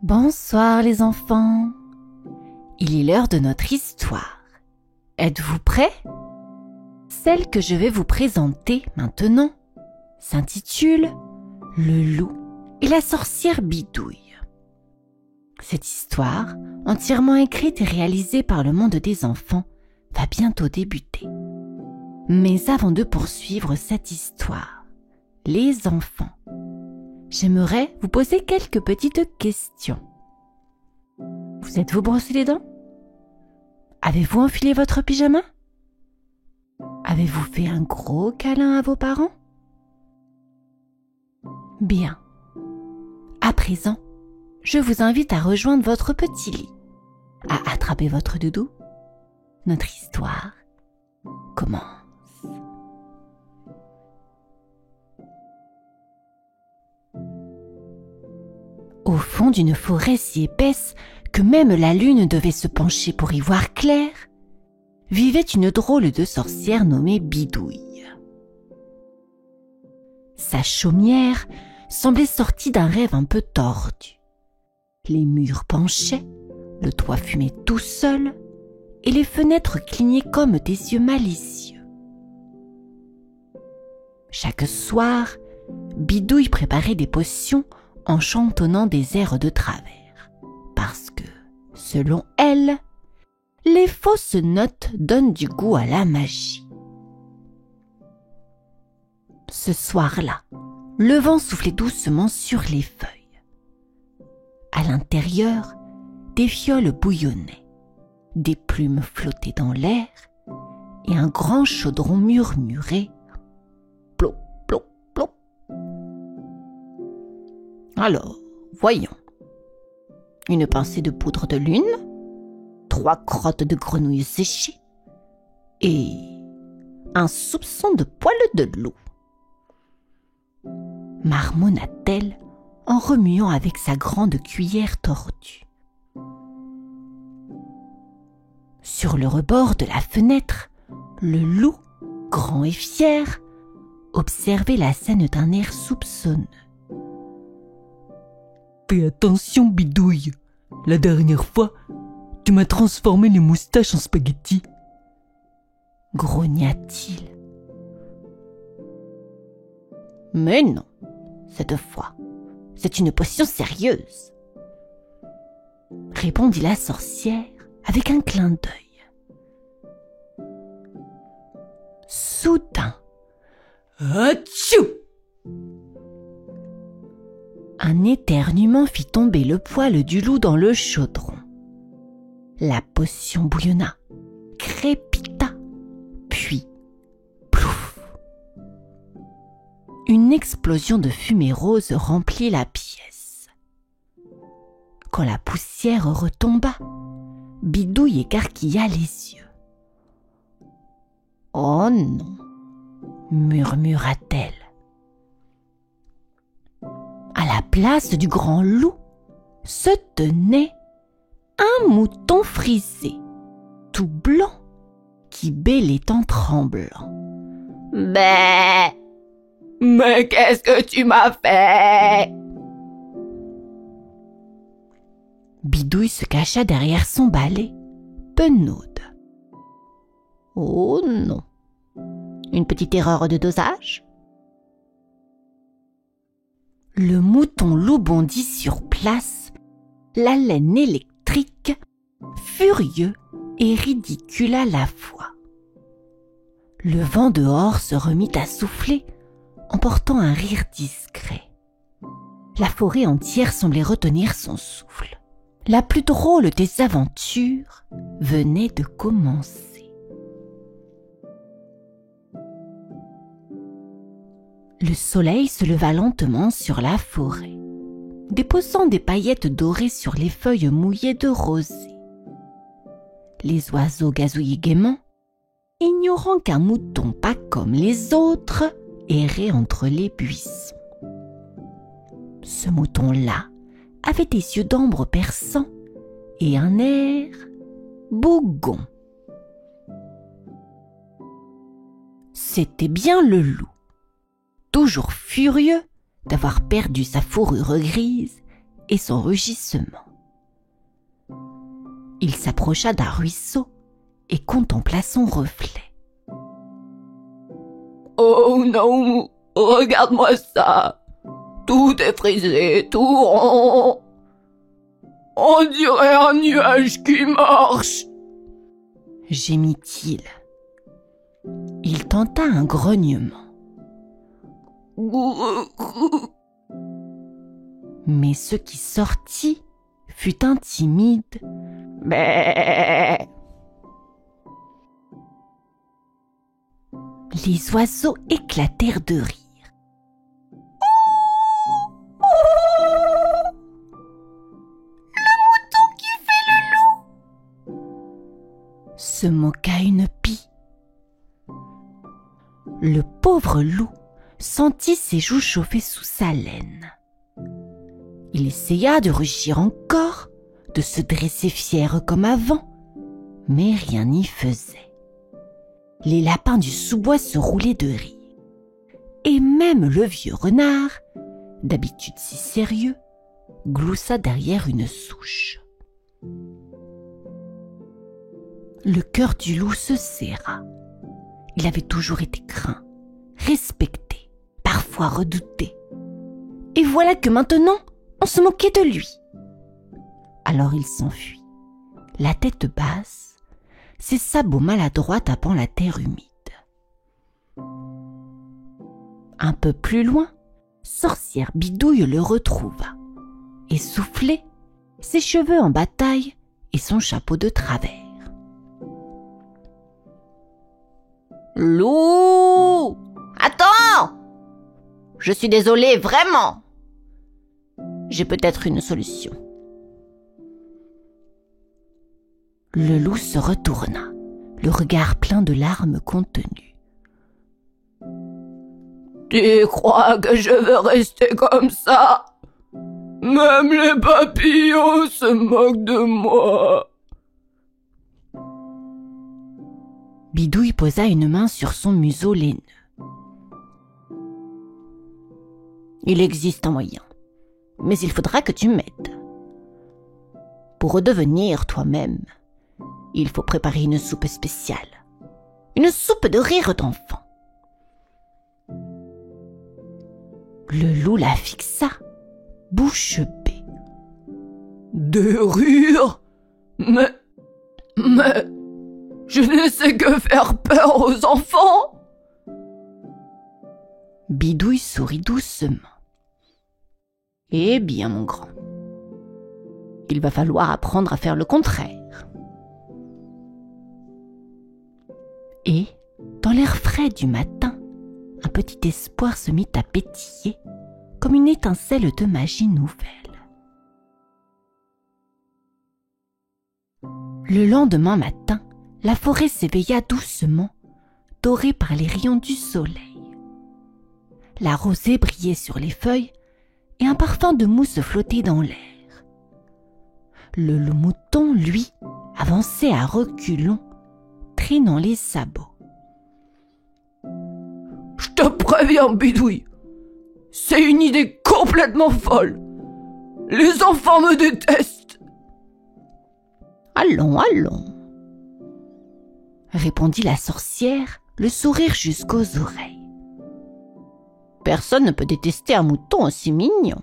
Bonsoir les enfants. Il est l'heure de notre histoire. Êtes-vous prêts? Celle que je vais vous présenter maintenant s'intitule « Le loup et la sorcière Bidouille ». Cette histoire, entièrement écrite et réalisée par le monde des enfants, va bientôt débuter. Mais avant de poursuivre cette histoire, les enfants, j'aimerais vous poser quelques petites questions. Vous êtes-vous brossé les dents? Avez-vous enfilé votre pyjama? Avez-vous fait un gros câlin à vos parents? Bien. À présent, je vous invite à rejoindre votre petit lit, à attraper votre doudou. Notre histoire commence. Au fond d'une forêt si épaisse que même la lune devait se pencher pour y voir clair, vivait une drôle de sorcière nommée Bidouille. Sa chaumière semblait sortie d'un rêve un peu tordu. Les murs penchaient, le toit fumait tout seul, et les fenêtres clignaient comme des yeux malicieux. Chaque soir, Bidouille préparait des potions en chantonnant des airs de travers, parce que, selon elle, les fausses notes donnent du goût à la magie. Ce soir-là, le vent soufflait doucement sur les feuilles. À l'intérieur, des fioles bouillonnaient, des plumes flottaient dans l'air et un grand chaudron murmurait « plop, plop, plop ». Alors, voyons. Une pincée de poudre de lune, 3 crottes de grenouilles séchées et un soupçon de poil de loup. Marmonna-t-elle en remuant avec sa grande cuillère tordue. Sur le rebord de la fenêtre, le loup, grand et fier, observait la scène d'un air soupçonneux. Fais attention, Bidouille. La dernière fois, tu m'as transformé les moustaches en spaghettis. Grogna-t-il. Mais non, cette fois, c'est une potion sérieuse, répondit la sorcière avec un clin d'œil. Soudain, Atchou! Un éternuement fit tomber le poil du loup dans le chaudron. La potion bouillonna, crépita, puis plouf. Une explosion de fumée rose remplit la pièce. Quand la poussière retomba, Bidouille écarquilla les yeux. « Oh non !» murmura-t-elle. À la place du grand loup se tenait un mouton frisé, tout blanc, qui bêlait en tremblant. « Bé! Mais qu'est-ce que tu m'as fait ?» Bidouille se cacha derrière son balai, penaude. « Oh non! Une petite erreur de dosage ?» Le mouton loup bondit sur place, la laine électrique, furieux et ridicule à la fois. Le vent dehors se remit à souffler, emportant un rire discret. La forêt entière semblait retenir son souffle. La plus drôle des aventures venait de commencer. Le soleil se leva lentement sur la forêt, déposant des paillettes dorées sur les feuilles mouillées de rosée. Les oiseaux gazouillaient gaiement, ignorant qu'un mouton pas comme les autres errait entre les buissons. Ce mouton-là avait des yeux d'ambre perçants et un air bougon. C'était bien le loup, toujours furieux d'avoir perdu sa fourrure grise et son rugissement. Il s'approcha d'un ruisseau et contempla son reflet. « Oh non, regarde-moi ça. Tout est frisé, tout rond. On dirait un nuage qui marche. » gémit-il. Il tenta un grognement. Mais ce qui sortit fut un timide « Bé ». Les oiseaux éclatèrent de rire. Le mouton qui fait le loup, se moqua une pie. Le pauvre loup sentit ses joues chauffer sous sa laine. Il essaya de rugir encore, de se dresser fier comme avant, mais rien n'y faisait. Les lapins du sous-bois se roulaient de rire. Et même le vieux renard, d'habitude si sérieux, gloussa derrière une souche. Le cœur du loup se serra. Il avait toujours été craint, respecté, parfois redouté. Et voilà que maintenant, on se moquait de lui. Alors il s'enfuit, la tête basse, ses sabots maladroits tapant la terre humide. Un peu plus loin, Sorcière Bidouille le retrouva, essoufflé, ses cheveux en bataille et son chapeau de travers. « Loup! Attends! Je suis désolée, vraiment! J'ai peut-être une solution. » Le loup se retourna, le regard plein de larmes contenues. « Tu crois que je veux rester comme ça? Même les papillons se moquent de moi. » Bidouille posa une main sur son museau laineux. « Il existe un moyen, mais il faudra que tu m'aides. Pour redevenir toi-même, il faut préparer une soupe spéciale. Une soupe de rire d'enfant. » Le loup la fixa, bouche bée. « De rire? Mais, je ne sais que faire peur aux enfants. » Bidouille sourit doucement. « Eh bien, mon grand, il va falloir apprendre à faire le contraire. » Et, dans l'air frais du matin, un petit espoir se mit à pétiller comme une étincelle de magie nouvelle. Le lendemain matin, la forêt s'éveilla doucement, dorée par les rayons du soleil. La rosée brillait sur les feuilles et un parfum de mousse flottait dans l'air. Le loup-mouton, lui, avançait à reculons, traînant les sabots. « Je te préviens, Bidouille, c'est une idée complètement folle. Les enfants me détestent. » « Allons, allons, » répondit la sorcière, le sourire jusqu'aux oreilles. « Personne ne peut détester un mouton aussi mignon. »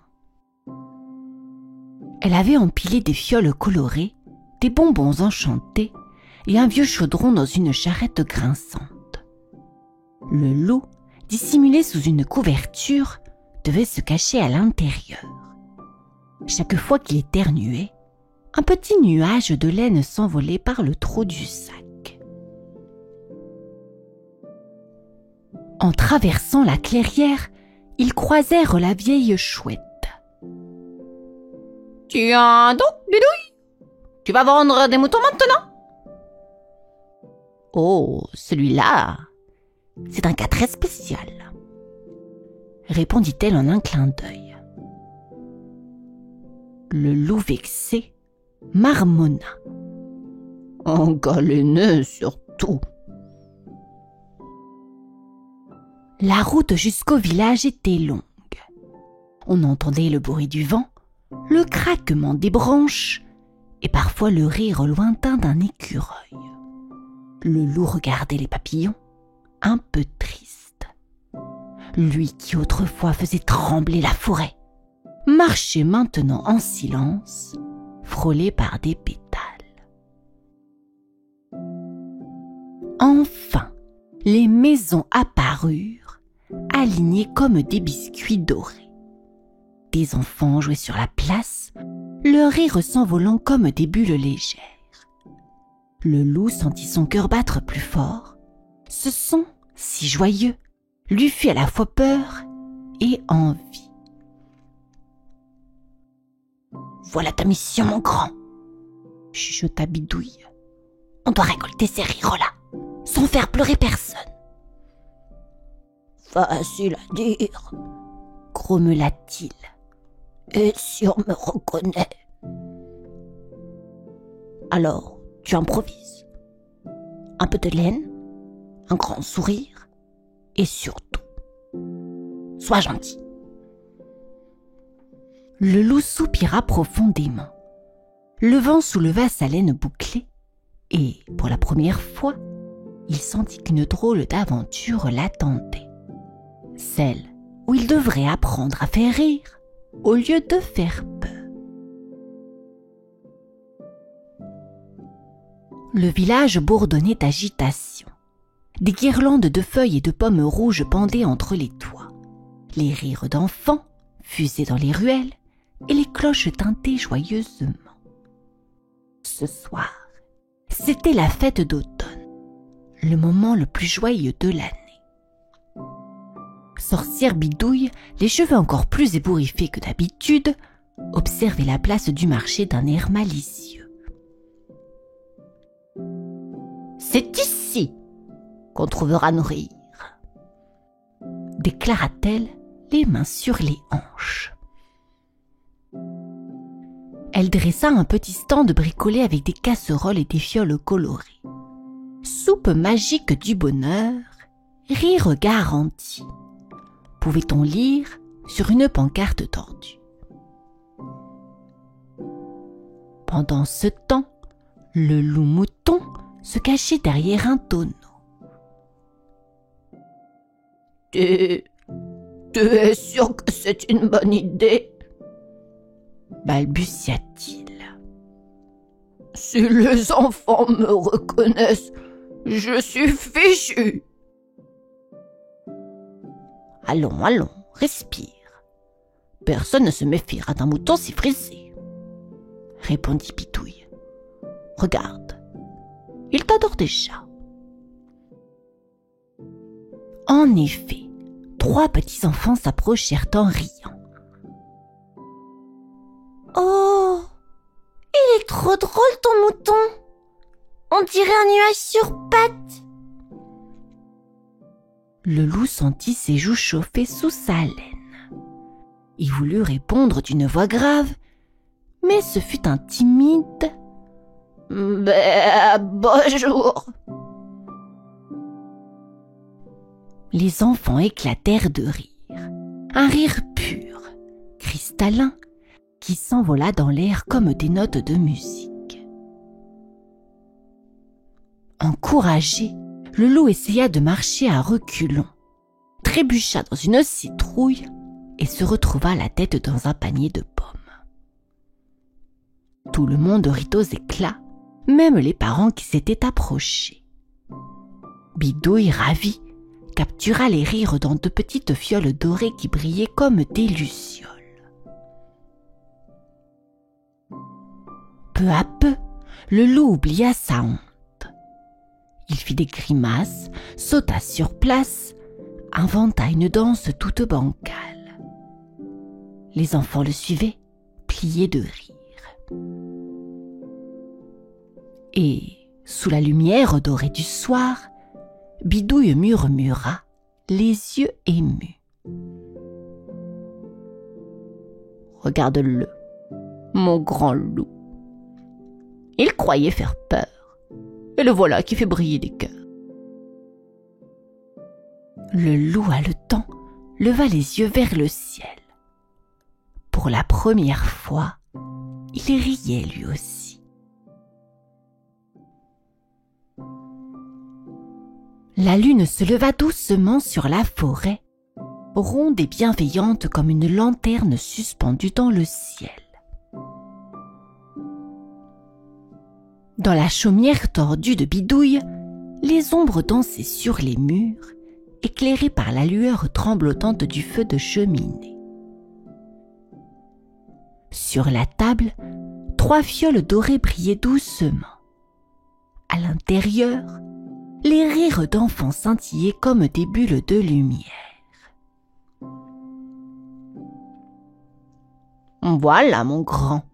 Elle avait empilé des fioles colorées, des bonbons enchantés et un vieux chaudron dans une charrette grinçante. Le loup, dissimulé sous une couverture, devait se cacher à l'intérieur. Chaque fois qu'il éternuait, un petit nuage de laine s'envolait par le trou du sac. En traversant la clairière, ils croisèrent la vieille chouette. « Tiens donc, Bidouille, tu vas vendre des moutons maintenant ? » ?»« Oh, celui-là, c'est un cas très spécial, » répondit-elle en un clin d'œil. Le loup vexé marmonna. « Un galeneux surtout. » La route jusqu'au village était longue. On entendait le bruit du vent, le craquement des branches et parfois le rire lointain d'un écureuil. Le loup regardait les papillons, un peu triste. Lui qui autrefois faisait trembler la forêt, marchait maintenant en silence, frôlé par des pétales. Enfin, les maisons apparurent, alignées comme des biscuits dorés. Des enfants jouaient sur la place, leur rire s'envolant comme des bulles légères. Le loup sentit son cœur battre plus fort. Ce son, si joyeux, lui fit à la fois peur et envie. « Voilà ta mission, mon grand !» chuchota Bidouille. « On doit récolter ces rires-là, sans faire pleurer personne. »« Facile à dire, » grommela-t-il. « Et si on me reconnaît ?»« Alors, tu improvises. Un peu de laine, un grand sourire, et surtout, sois gentil. » Le loup soupira profondément. Le vent souleva sa laine bouclée, et, pour la première fois, il sentit qu'une drôle d'aventure l'attendait. Celle où il devrait apprendre à faire rire, au lieu de faire peur. Le village bourdonnait d'agitation. Des guirlandes de feuilles et de pommes rouges pendaient entre les toits. Les rires d'enfants fusaient dans les ruelles et les cloches tintaient joyeusement. Ce soir, c'était la fête d'automne, le moment le plus joyeux de l'année. Sorcière Bidouille, les cheveux encore plus ébouriffés que d'habitude, observait la place du marché d'un air malicieux. « C'est ici qu'on trouvera nos rires !» déclara-t-elle, les mains sur les hanches. Elle dressa un petit stand bricolé avec des casseroles et des fioles colorées. Soupe magique du bonheur, rire garanti. Pouvait-on lire sur une pancarte tordue. Pendant ce temps, le loup-mouton se cachait derrière un tonneau. « Tu es sûr que c'est une bonne idée ?» balbutia-t-il. « Si les enfants me reconnaissent, je suis fichu. » « Allons, allons, respire. Personne ne se méfiera d'un mouton si frisé, » répondit Bidouille. « Regarde, il t'adore déjà. » En effet, 3 petits enfants s'approchèrent en riant. « Oh, il est trop drôle ton mouton. On dirait un nuage sur pattes. » Le loup sentit ses joues chauffer sous sa laine. Il voulut répondre d'une voix grave, mais ce fut un timide « bonjour !» Les enfants éclatèrent de rire. Un rire pur, cristallin, qui s'envola dans l'air comme des notes de musique. Encouragé, le loup essaya de marcher à reculons, trébucha dans une citrouille et se retrouva la tête dans un panier de pommes. Tout le monde rit aux éclats, même les parents qui s'étaient approchés. Bidouille, ravi, captura les rires dans 2 petites fioles dorées qui brillaient comme des lucioles. Peu à peu, le loup oublia sa honte. Il fit des grimaces, sauta sur place, inventa une danse toute bancale. Les enfants le suivaient, pliés de rire. Et, sous la lumière dorée du soir, Bidouille murmura, les yeux émus. « Regarde-le, mon grand loup. Il croyait faire peur. Et le voilà qui fait briller des cœurs. » Le loup haletant leva les yeux vers le ciel. Pour la première fois, il riait lui aussi. La lune se leva doucement sur la forêt, ronde et bienveillante comme une lanterne suspendue dans le ciel. Dans la chaumière tordue de Bidouille, les ombres dansaient sur les murs, éclairées par la lueur tremblotante du feu de cheminée. Sur la table, 3 fioles dorées brillaient doucement. À l'intérieur, les rires d'enfants scintillaient comme des bulles de lumière. « Voilà, mon grand !»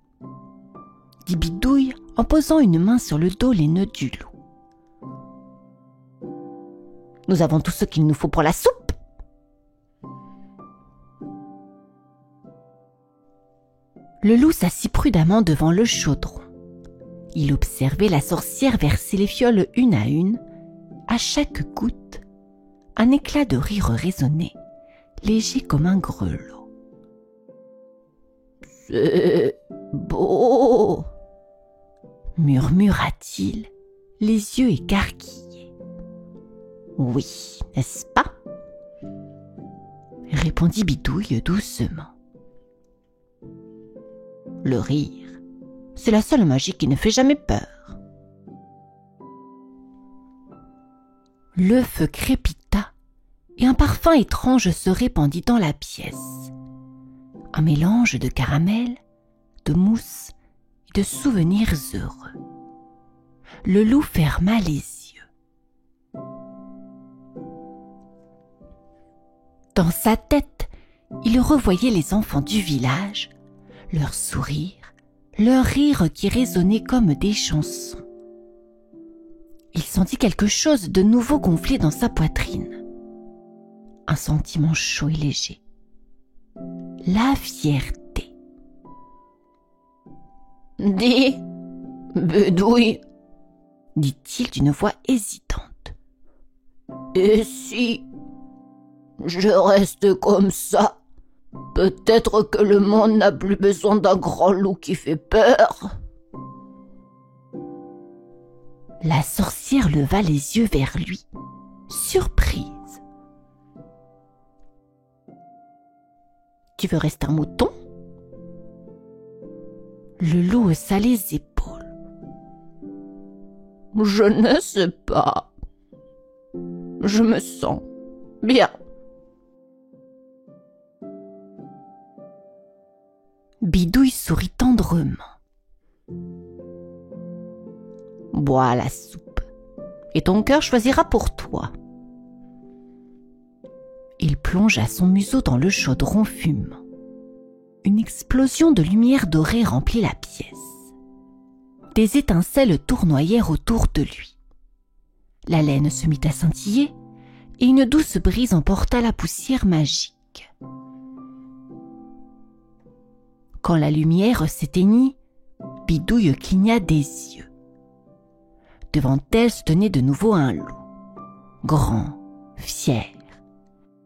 dit Bidouille en posant une main sur le dos laineux du loup. « Nous avons tout ce qu'il nous faut pour la soupe !» Le loup s'assit prudemment devant le chaudron. Il observait la sorcière verser les fioles une, à chaque goutte, un éclat de rire résonnait, léger comme un grelot. « C'est beau !» murmura-t-il, les yeux écarquillés. « Oui, n'est-ce pas ?» répondit Bidouille doucement. Le rire, c'est la seule magie qui ne fait jamais peur. Le feu crépita et un parfum étrange se répandit dans la pièce. Un mélange de caramel, de mousse et de souvenirs heureux. Le loup ferma les yeux. Dans sa tête, il revoyait les enfants du village, leurs sourires, leurs rires qui résonnaient comme des chansons. Il sentit quelque chose de nouveau gonfler dans sa poitrine. Un sentiment chaud et léger. La fierté. « Dis, Bidouille, dit-il d'une voix hésitante. Et si je reste comme ça, peut-être que le monde n'a plus besoin d'un grand loup qui fait peur. » La sorcière leva les yeux vers lui, surprise. « Tu veux rester un mouton ?» Le loup haussa les épaules. « Je ne sais pas. Je me sens bien. » Bidouille sourit tendrement. « Bois la soupe, et ton cœur choisira pour toi. » Il plongea son museau dans le chaudron fumant. Une explosion de lumière dorée remplit la pièce. Des étincelles tournoyèrent autour de lui. La laine se mit à scintiller, et une douce brise emporta la poussière magique. Quand la lumière s'éteignit, Bidouille cligna des yeux. Devant elle se tenait de nouveau un loup, grand, fier,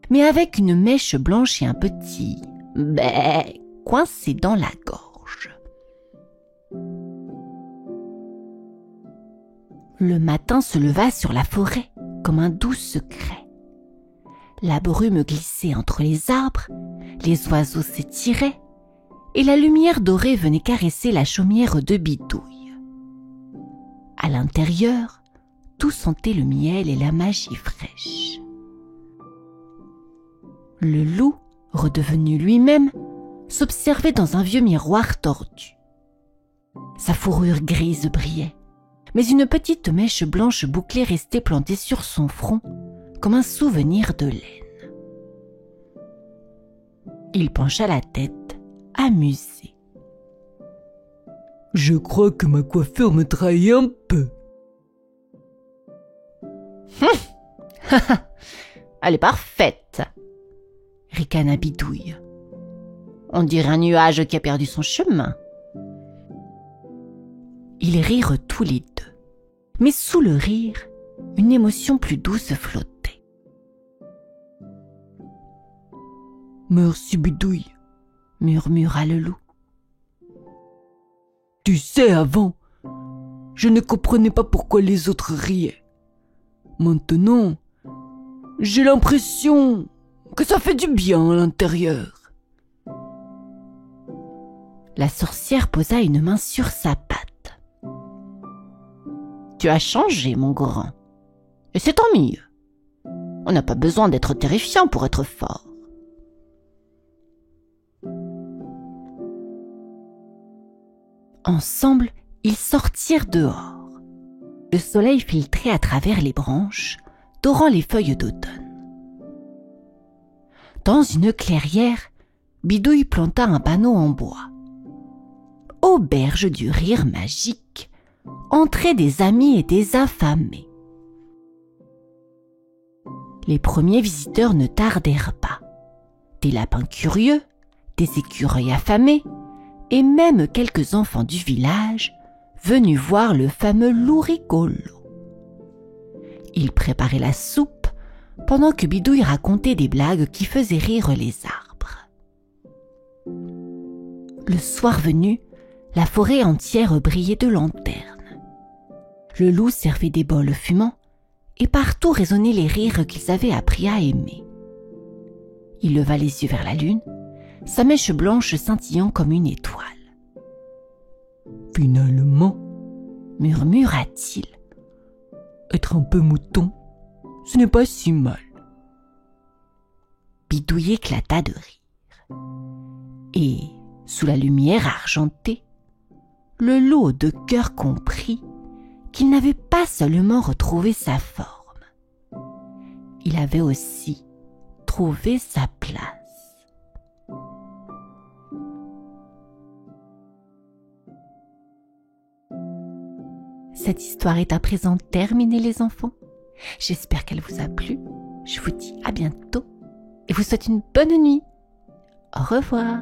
mais avec une mèche blanche et un petit bec coincé dans la gorge. Le matin se leva sur la forêt comme un doux secret. La brume glissait entre les arbres, les oiseaux s'étiraient, et la lumière dorée venait caresser la chaumière de Bidouille. À l'intérieur, tout sentait le miel et la magie fraîche. Le loup, redevenu lui-même, s'observait dans un vieux miroir tordu. Sa fourrure grise brillait, mais une petite mèche blanche bouclée restait plantée sur son front comme un souvenir de laine. Il pencha la tête, amusé. « Je crois que ma coiffure me trahit un peu. » « Elle est parfaite !» ricana Bidouille. « On dirait un nuage qui a perdu son chemin. » Ils rirent tous les deux, mais sous le rire, une émotion plus douce flottait. « Merci Bidouille, murmura le loup. Tu sais, avant, je ne comprenais pas pourquoi les autres riaient. Maintenant, j'ai l'impression que ça fait du bien à l'intérieur. La sorcière posa une main sur sa patte. Tu as changé, mon grand. Et c'est tant mieux. On n'a pas besoin d'être terrifiant pour être fort. Ensemble, ils sortirent dehors. Le soleil filtrait à travers les branches, dorant les feuilles d'automne. Dans une clairière, Bidouille planta un panneau en bois. Auberge du rire magique, entrée des amis et des affamés. Les premiers visiteurs ne tardèrent pas. Des lapins curieux, des écureuils affamés, et même quelques enfants du village venus voir le fameux loup rigolo. Ils préparaient la soupe pendant que Bidouille racontait des blagues qui faisaient rire les arbres. Le soir venu, la forêt entière brillait de lanternes. Le loup servait des bols fumants et partout résonnaient les rires qu'ils avaient appris à aimer. Il leva les yeux vers la lune, sa mèche blanche scintillant comme une étoile. Finalement, murmura-t-il, être un peu mouton, ce n'est pas si mal. Bidouille éclata de rire. Et, sous la lumière argentée, le loup de cœur comprit qu'il n'avait pas seulement retrouvé sa forme, il avait aussi trouvé sa place. Cette histoire est à présent terminée, les enfants. J'espère qu'elle vous a plu. Je vous dis à bientôt et vous souhaite une bonne nuit. Au revoir.